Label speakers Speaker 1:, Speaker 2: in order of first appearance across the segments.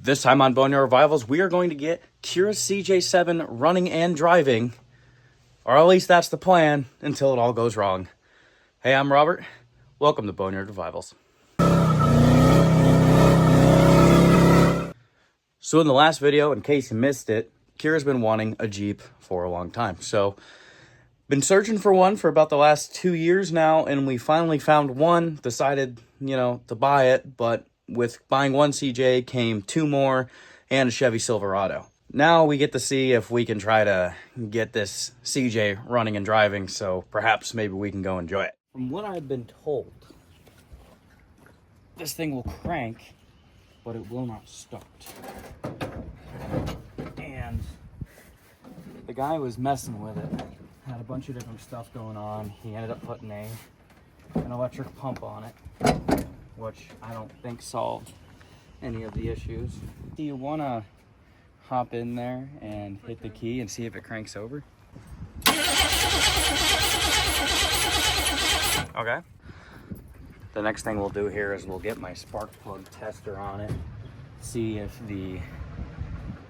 Speaker 1: This time on Boneyard Revivals, we are going to get Kira's CJ7 running and driving, or at least that's the plan, until it all goes wrong. Hey, I'm Robert. Welcome to Boneyard Revivals. So in the last video, in case you missed it, Kira's been wanting a Jeep for a long time. So, been searching for one for about the last 2 years now, and we finally found one, decided, to buy it, but with buying one CJ came two more and a Chevy Silverado. Now we get to see if we can try to get this CJ running and driving, so perhaps maybe we can go enjoy it. From what I've been told, this thing will crank, but it will not start. And the guy was messing with it. Had a bunch of different stuff going on. He ended up putting an electric pump on it, which I don't think solved any of the issues. Do you want to hop in there and hit the key and see if it cranks over? Okay. The next thing we'll do here is we'll get my spark plug tester on it, see if the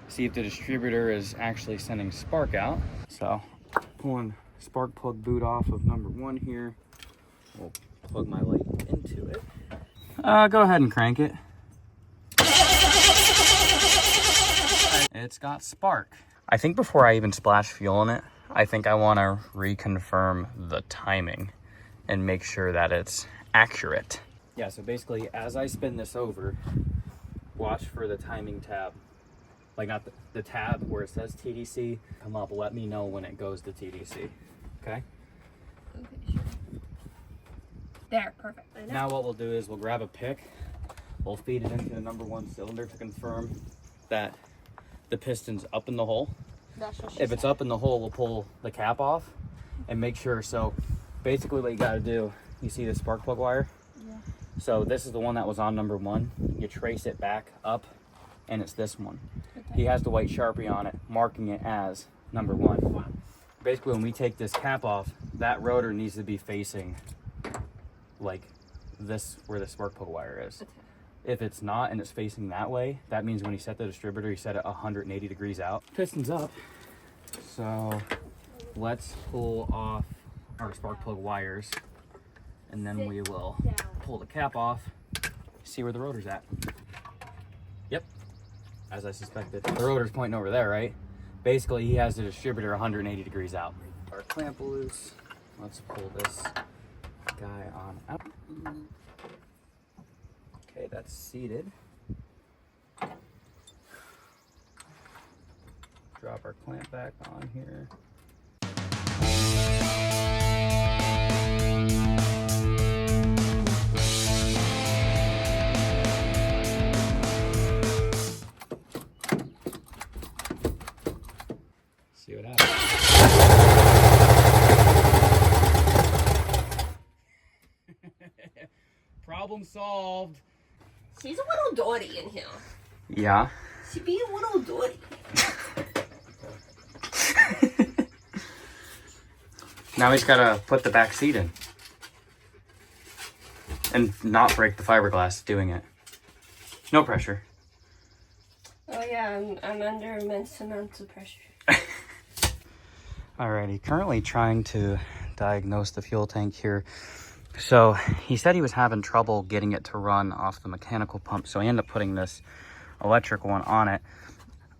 Speaker 1: distributor is actually sending spark out. So, pulling spark plug boot off of number one here. We'll plug my light into it. Go ahead and crank it. It's got spark. I think before I even splash fuel in it, I think I want to reconfirm the timing and make sure that it's accurate. Yeah, so basically as I spin this over, watch for the timing tab. Like not the tab where it says TDC, come up, let me know when it goes to TDC, okay?
Speaker 2: Okay, sure. There, perfect.
Speaker 1: Now what we'll do is we'll grab a pick, we'll feed it into the number one cylinder to confirm that the piston's up in the hole. If it's up in the hole, we'll pull the cap off and make sure. So basically what you gotta do, you see the spark plug wire? Yeah. So this is the one that was on number one. You trace it back up and it's this one. Okay. He has the white Sharpie on it, marking it as number one. Wow. Basically when we take this cap off, that rotor needs to be facing like this where the spark plug wire is. Okay. If it's not and it's facing that way, that means when you set the distributor, you set it 180 degrees out. Piston's up. So let's pull off our spark plug wires and then we will pull the cap off, see where the rotor's at. Yep, as I suspected. The rotor's pointing over there, right? Basically, he has the distributor 180 degrees out. Our clamp loose. Let's pull this guy on out. Okay, that's seated. Drop our clamp back on here. See what happens. Problem solved.
Speaker 2: She's a little dirty in here.
Speaker 1: Yeah.
Speaker 2: She be a little dirty.
Speaker 1: Now we just gotta put the back seat in. And not break the fiberglass doing it. No pressure.
Speaker 2: Oh yeah, I'm under immense amounts of pressure.
Speaker 1: Alrighty, currently trying to diagnose the fuel tank here. So he said he was having trouble getting it to run off the mechanical pump, so I ended up putting this electric one on it.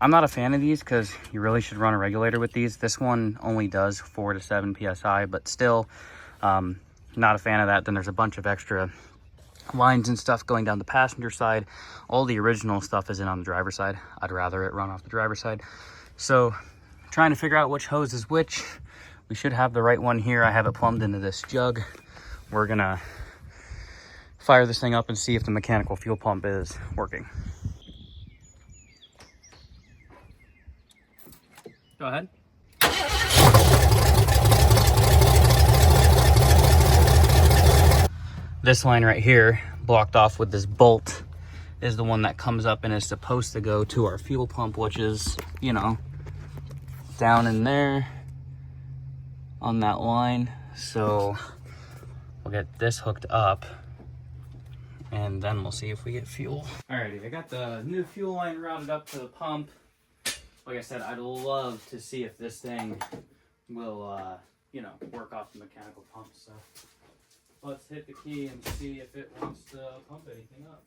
Speaker 1: I'm not a fan of these because you really should run a regulator with these. This one only does 4 to 7 psi, but still not a fan of that. Then there's a bunch of extra lines and stuff going down the passenger side. All the original stuff is in on the driver's side. I'd rather it run off the driver's side. So trying to figure out which hose is which. We should have the right one here. I have it plumbed into this jug. We're gonna fire this thing up and see if the mechanical fuel pump is working. Go ahead. This line right here, blocked off with this bolt, is the one that comes up and is supposed to go to our fuel pump, which is, down in there on that line. So we'll get this hooked up and then we'll see if we get fuel. Alrighty, I got the new fuel line routed up to the pump. Like I said, I'd love to see if this thing will, you know, work off the mechanical pump. So let's hit the key and see if it wants to pump anything up.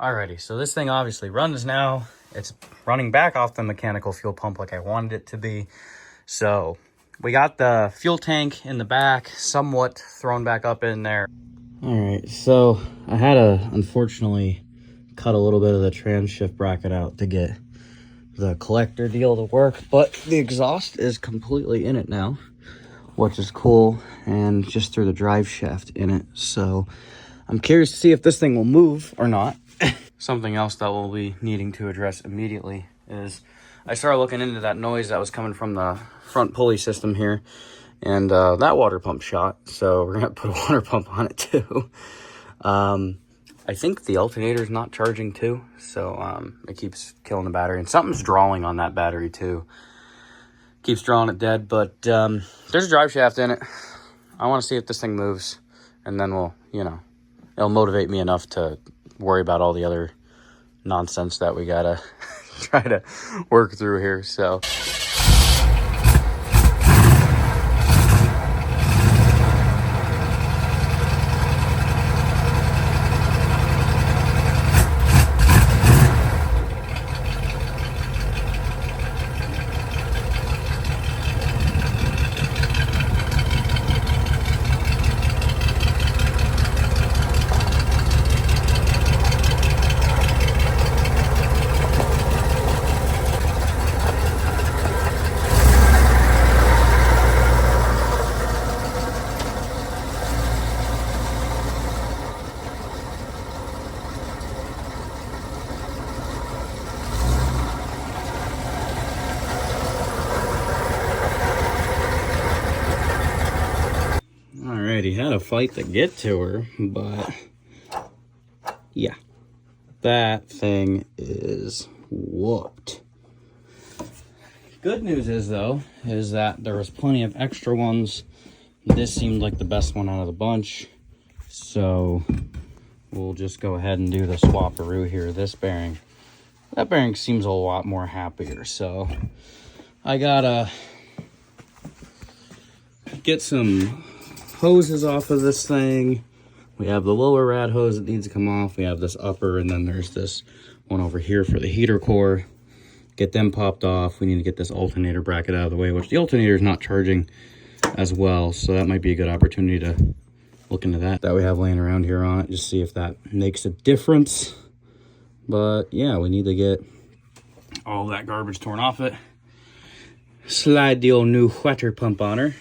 Speaker 1: Alrighty, so this thing obviously runs now. It's running back off the mechanical fuel pump like I wanted it to be. So we got the fuel tank in the back, somewhat thrown back up in there. Alright, so I had to unfortunately cut a little bit of the trans shift bracket out to get the collector deal to work, but the exhaust is completely in it now, which is cool, and just threw the drive shaft in it. So I'm curious to see if this thing will move or not. Something else that we'll be needing to address immediately is I started looking into that noise that was coming from the front pulley system here, and that water pump shot, so we're gonna put a water pump on it too. I think the alternator is not charging too, so it keeps killing the battery, and something's drawing on that battery too. Keeps drawing it dead, but there's a drive shaft in it. I want to see if this thing moves, and then we'll, you know, it'll motivate me enough to worry about all the other nonsense that we gotta try to work through here. So alrighty, had a fight to get to her, but yeah, that thing is whooped. Good news is though, is that there was plenty of extra ones. This seemed like the best one out of the bunch, so we'll just go ahead and do the swapperoo here. This bearing, that bearing seems a lot more happier, so I gotta get some hoses off of this thing. We have the lower rad hose that needs to come off. We have this upper, and then there's this one over here for the heater core. Get them popped off. We need to get this alternator bracket out of the way, which the alternator is not charging as well, so that might be a good opportunity to look into that we have laying around here on it, just see if that makes a difference. But yeah, we need to get all that garbage torn off it, slide the old new water pump on her,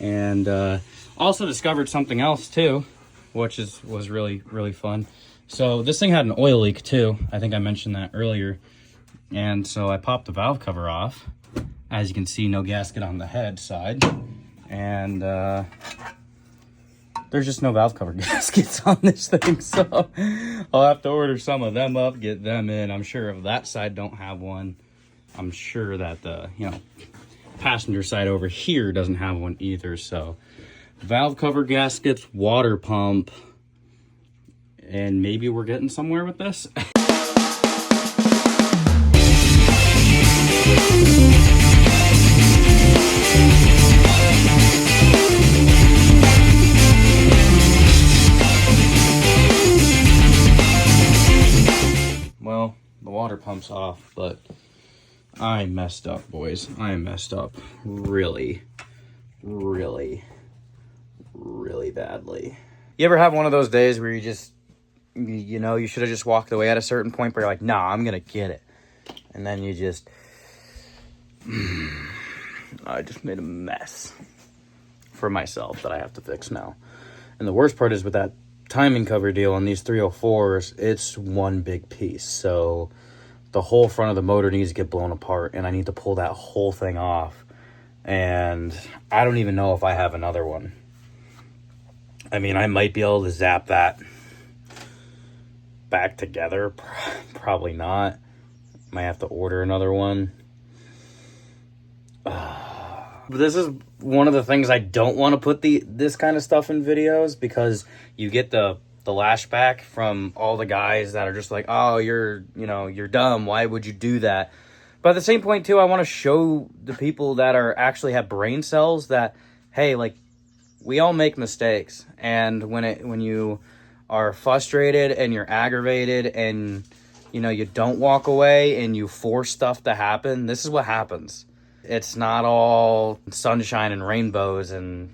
Speaker 1: and also discovered something else too, which was really fun. So this thing had an oil leak too. I think I mentioned that earlier. And so I popped the valve cover off. As you can see, no gasket on the head side. And there's just no valve cover gaskets on this thing. So I'll have to order some of them up, get them in. I'm sure if that side don't have one, I'm sure that the, you know, passenger side over here doesn't have one either. So valve cover gaskets, water pump, and maybe we're getting somewhere with this. Well, the water pump's off, but I messed up, boys. I messed up really badly. You ever have one of those days where you just, you know, you should have just walked away at a certain point, but you're like, nah, I'm gonna get it. And then you just, I just made a mess for myself that I have to fix now. And the worst part is with that timing cover deal on these 304s, it's one big piece. So the whole front of the motor needs to get blown apart, and I need to pull that whole thing off. And I don't even know if I have another one. I mean, I might be able to zap that back together. Probably not. Might have to order another one. This is one of the things I don't want to put this kind of stuff in videos, because you get the lashback from all the guys that are just like, oh, you're dumb. Why would you do that? But at the same point too, I want to show the people that actually have brain cells that, hey, like, we all make mistakes. And when you are frustrated and you're aggravated and, you don't walk away and you force stuff to happen, this is what happens. It's not all sunshine and rainbows and,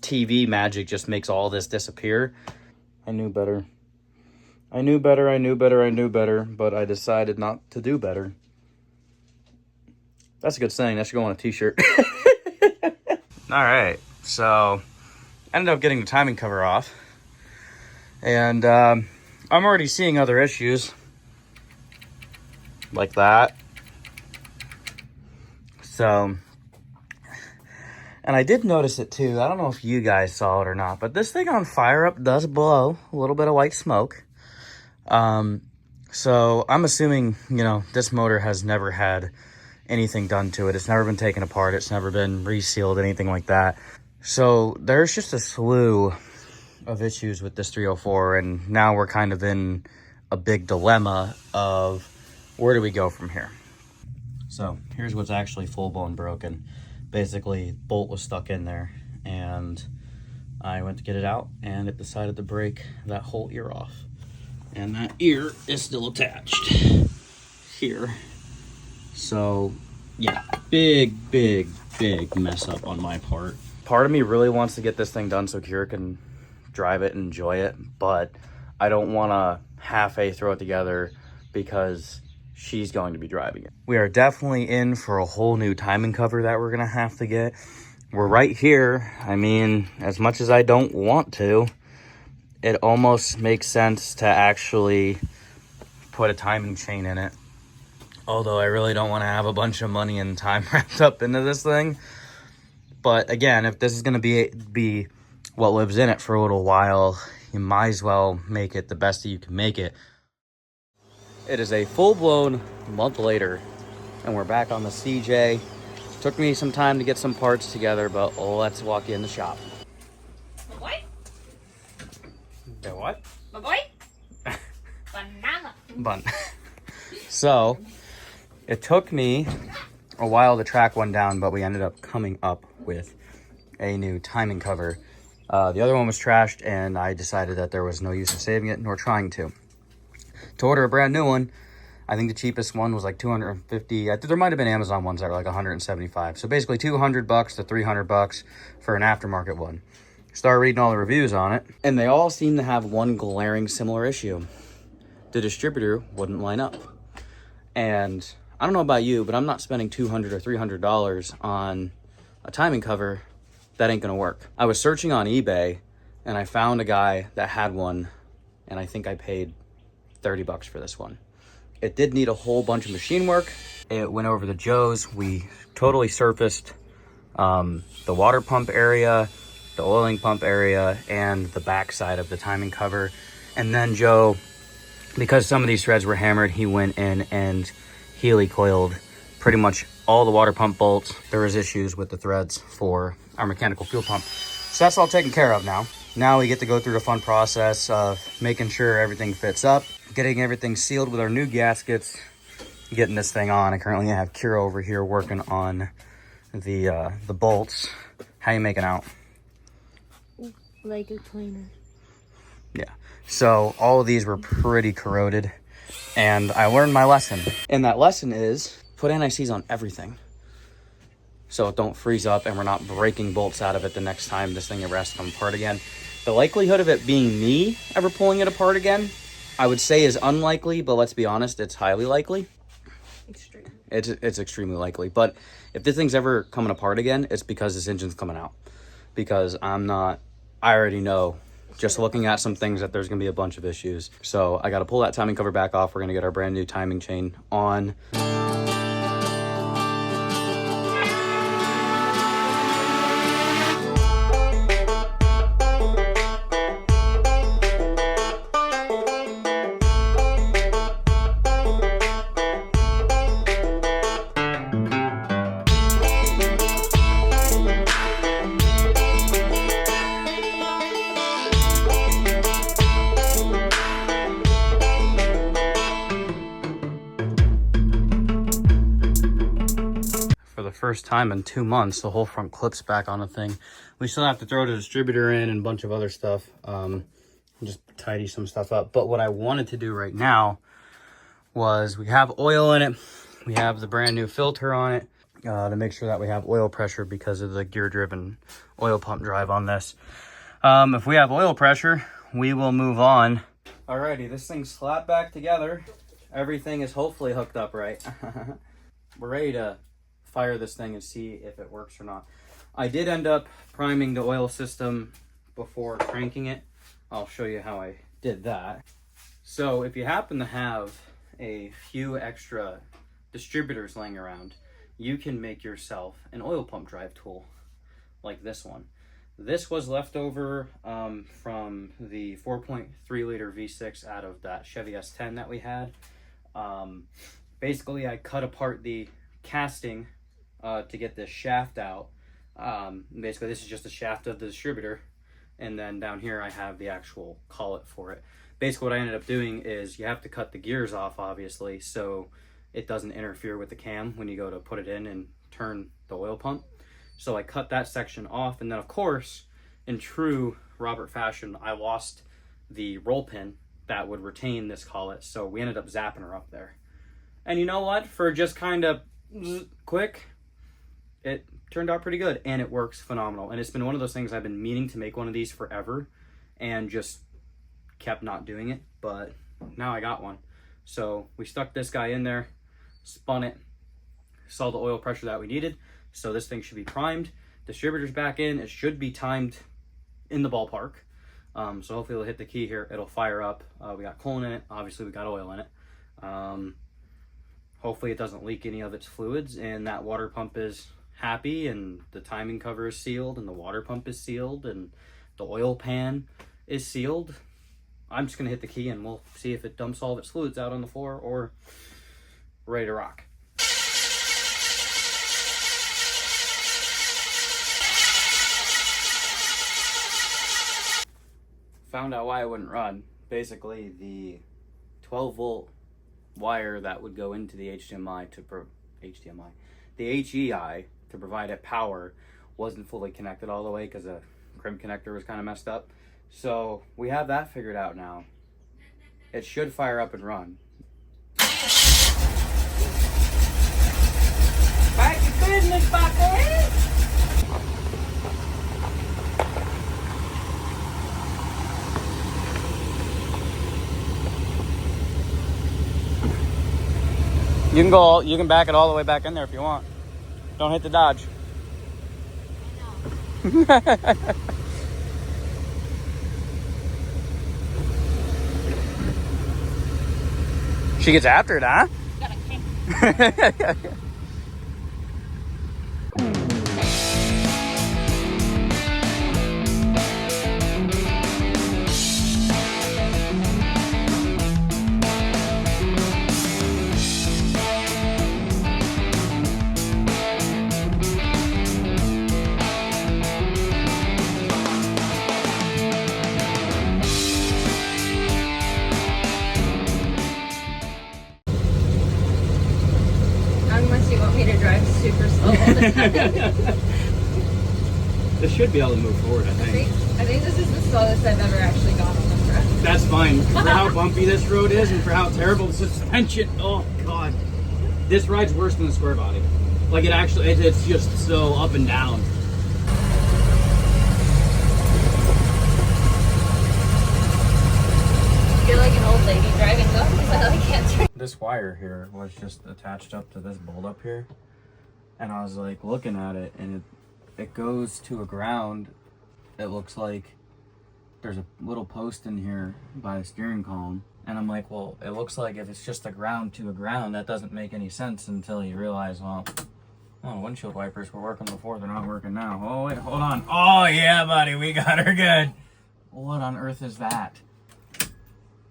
Speaker 1: TV magic just makes all this disappear. I knew better. I knew better, but I decided not to do better. That's a good saying. That should go on a t-shirt. All right. So, I ended up getting the timing cover off. And I'm already seeing other issues. Like that. So, and I did notice it too. I don't know if you guys saw it or not, but this thing on fire up does blow a little bit of white smoke. So I'm assuming, this motor has never had anything done to it. It's never been taken apart. It's never been resealed, anything like that. So there's just a slew of issues with this 304, and now we're kind of in a big dilemma of where do we go from here? So here's what's actually full-blown broken. Basically, bolt was stuck in there, and I went to get it out, and it decided to break that whole ear off. And that ear is still attached here. So, yeah, big mess up on my part. Part of me really wants to get this thing done so Kira can drive it and enjoy it, but I don't want to half-a throw it together because she's going to be driving it. We are definitely in for a whole new timing cover that we're going to have to get. We're right here. I mean, as much as I don't want to, it almost makes sense to actually put a timing chain in it. Although I really don't want to have a bunch of money and time wrapped up into this thing. But again, if this is going to be what lives in it for a little while, you might as well make it the best that you can make it. It is a full-blown month later, and we're back on the CJ. Took me some time to get some parts together, but let's walk in the shop.
Speaker 2: My boy?
Speaker 1: The what?
Speaker 2: My boy? Banana.
Speaker 1: Bun. So, it took me a while to track one down, but we ended up coming up with a new timing cover. The other one was trashed, and I decided that there was no use in saving it, nor trying to. To order a brand new one, I think the cheapest one was like $250. There might have been Amazon ones that were like $175. So basically $200 to $300 for an aftermarket one. Started reading all the reviews on it, and they all seem to have one glaring similar issue. The distributor wouldn't line up. And I don't know about you, but I'm not spending $200 or $300 on a timing cover. That ain't gonna work. I was searching on eBay, and I found a guy that had one, and I think I paid $30 for this one. It did need a whole bunch of machine work. It went over the Joes. We totally surfaced the water pump area, the oiling pump area, and the back side of the timing cover. And then Joe, because some of these threads were hammered, he went in and Healy coiled pretty much all the water pump bolts. There was issues with the threads for our mechanical fuel pump. So that's all taken care of now. Now we get to go through the fun process of making sure everything fits up, getting everything sealed with our new gaskets, getting this thing on. I currently have Kira over here working on the bolts. How you making out?
Speaker 2: Like a cleaner.
Speaker 1: Yeah. So all of these were pretty corroded, and I learned my lesson. And that lesson is put anti-seize on everything, so it don't freeze up and we're not breaking bolts out of it the next time this thing ever has to come apart again. The likelihood of it being me ever pulling it apart again, I would say is unlikely, but let's be honest, it's highly likely.
Speaker 2: Extreme.
Speaker 1: It's extremely likely. But if this thing's ever coming apart again, it's because this engine's coming out. Because I'm not I already know, just looking at some things, that there's gonna be a bunch of issues. So I gotta pull that timing cover back off. We're gonna get our brand new timing chain on. For the first time in 2 months, the whole front clip's back on the thing. We still have to throw the distributor in and a bunch of other stuff. Just tidy some stuff up. But what I wanted to do right now was, we have oil in it. We have the brand new filter on it to make sure that we have oil pressure because of the gear-driven oil pump drive on this. If we have oil pressure, we will move on. Alrighty, this thing's slapped back together. Everything is hopefully hooked up right. We're ready to fire this thing and see if it works or not. I did end up priming the oil system before cranking it. I'll show you how I did that. So if you happen to have a few extra distributors laying around, you can make yourself an oil pump drive tool like this one. This was left over from the 4.3 liter V6 out of that Chevy S10 that we had. Basically, I cut apart the casting to get this shaft out. Basically, this is just the shaft of the distributor, and then down here I have the actual collet for it. Basically, what I ended up doing is, you have to cut the gears off, obviously, so it doesn't interfere with the cam when you go to put it in and turn the oil pump. So I cut that section off, and then of course, in true Robert fashion, I lost the roll pin that would retain this collet, so we ended up zapping her up there. And you know what? For just kind of quick, it turned out pretty good, and it works phenomenal. And it's been one of those things, I've been meaning to make one of these forever and just kept not doing it, but now I got one. So we stuck this guy in there, spun it, saw the oil pressure that we needed. So this thing should be primed. Distributor's back in. It should be timed in the ballpark. So hopefully it'll hit the key here. It'll fire up. We got coolant in it. Obviously we got oil in it. Hopefully it doesn't leak any of its fluids, and that water pump is happy, and the timing cover is sealed, and the water pump is sealed, and the oil pan is sealed. I'm just gonna hit the key and we'll see if it dumps all of its fluids out on the floor, or ready to rock. Found out why it wouldn't run. Basically, the 12 volt wire that would go into the the HEI to provide it power wasn't fully connected all the way because the crimp connector was kind of messed up. So we have that figured out now. It should fire up and run. Back to business, Bucky! You can back it all the way back in there if you want. Don't hit the Dodge. She gets after it, huh?
Speaker 2: Unless you want me to drive super slow all the time.
Speaker 1: This should be able to move forward, I think.
Speaker 2: I think this is the slowest I've ever actually gone on this road.
Speaker 1: That's fine. For how bumpy this road is and for how terrible the suspension. Oh, God. This ride's worse than the square body. Like, it actually, it's just so up and down.
Speaker 2: I feel like an old lady driving up because I can't turn.
Speaker 1: This wire here was just attached up to this bolt up here. And I was like looking at it, and it goes to a ground, it looks like, there's a little post in here by the steering column. And I'm like, well, it looks like if it's just a ground to a ground, that doesn't make any sense until you realize, well, oh, windshield wipers were working before, they're not working now. Oh, wait, hold on. Oh, yeah, buddy, we got her good. What on earth is that?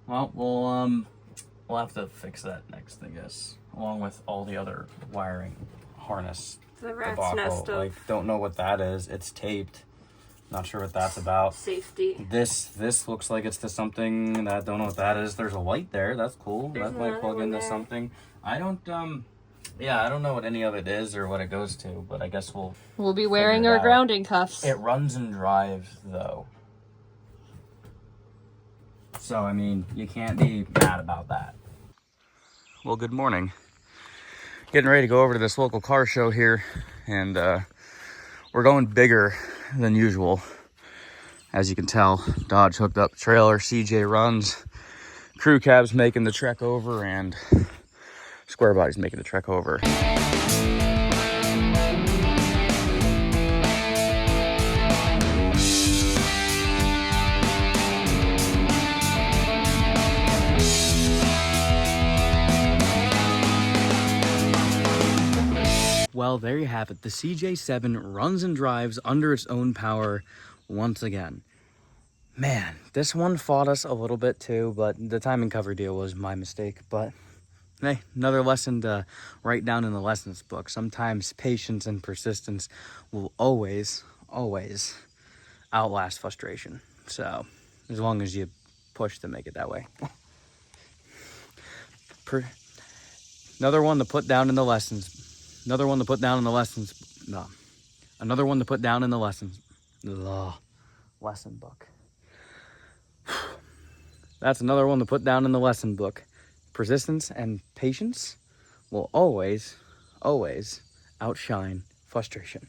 Speaker 1: Well, we'll have to fix that next, I guess, along with all the other wiring harness.
Speaker 2: The rat's
Speaker 1: debacle.
Speaker 2: nest of...
Speaker 1: Like, don't know what that is. It's taped. Not sure what that's about.
Speaker 2: Safety.
Speaker 1: This looks like it's to something that, don't know what that is. There's a light there. That's cool.
Speaker 2: There's
Speaker 1: that might plug into something. I don't yeah, I don't know what any of it is or what it goes to, but I guess
Speaker 2: we'll be wearing our grounding cuffs.
Speaker 1: It runs and drives though. So I mean, you can't be mad about that. Well, good morning. Getting ready to go over to this local car show here, and we're going bigger than usual. As you can tell, Dodge hooked up trailer, CJ runs, crew cab's making the trek over, and square body's making the trek over. Well, there you have it. The CJ7 runs and drives under its own power once again. Man, this one fought us a little bit too, but the timing cover deal was my mistake. But hey, another lesson to write down in the lessons book. Sometimes patience and persistence will always outlast frustration. So as long as you push to make it that way. Another one to put down in the lessons. Another one to put down in the lessons. No. Another one to put down in the lessons. Lesson book. That's another one to put down in the lesson book. Persistence and patience will always outshine frustration.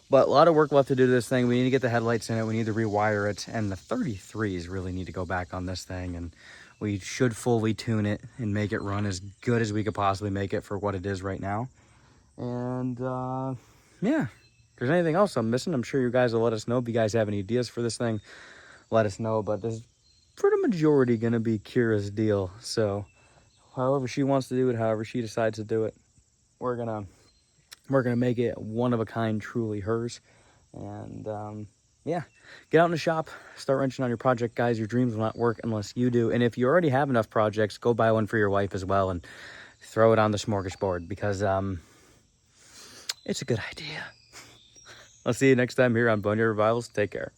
Speaker 1: But a lot of work left to do to this thing. We need to get the headlights in it. We need to rewire it. And the 33s really need to go back on this thing. And we should fully tune it and make it run as good as we could possibly make it for what it is right now. And yeah, if there's anything else I'm missing, I'm sure you guys will let us know. If you guys have any ideas for this thing, let us know. But this is for the majority going to be Kira's deal. So however she wants to do it, however she decides to do it, we're gonna make it one of a kind, truly hers. And yeah, get out in the shop, start wrenching on your project, guys. Your dreams will not work unless you do. And if you already have enough projects, go buy one for your wife as well and throw it on the smorgasbord, because it's a good idea. I'll see you next time here on Boneyard Revivals. Take care.